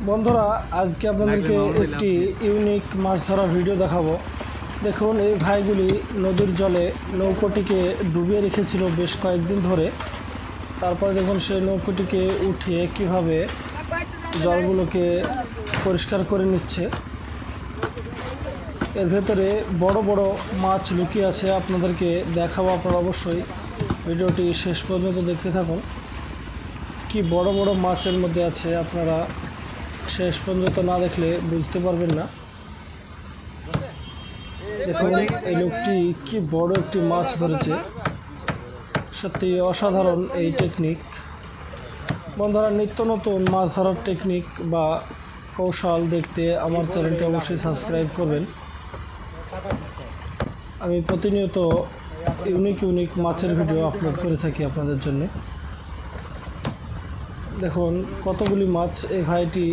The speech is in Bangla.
বন্ধুরা আজকে আপনাদেরকে একটি ইউনিক মাছ ধরা ভিডিও দেখাবো। দেখুন এই ভাইগুলি নদীর জলে নৌকোটিকে ডুবিয়ে রেখেছিল বেশ কয়েকদিন ধরে। তারপরে দেখুন সেই নৌকোটিকে উঠিয়ে কিভাবে জলগুলোকে পরিষ্কার করে নিচ্ছে। এর ভেতরে বড় বড় মাছ লুকিয়ে আছে, আপনাদেরকে দেখাবো। আপনারা অবশ্যই ভিডিওটি শেষ পর্যন্ত দেখতে থাকুন। কি বড় বড় মাছের মধ্যে আছে, আপনারা শেষ পর্যন্ত না দেখলে বুঝতে পারবেন না। দেখুন এই লোকটি কি বড় একটি মাছ ধরেছে, সত্যি অসাধারণ এই টেকনিক। বন্ধুরা নিত্য নতুন মাছ ধরার টেকনিক বা কৌশল দেখতে আমার চ্যানেলটি অবশ্যই সাবস্ক্রাইব করবেন। আমি প্রতিনিয়ত ইউনিক মাছের ভিডিও আপলোড করে থাকি আপনাদের জন্য। দেখুন কতগুলি মাছ এই ভাইটি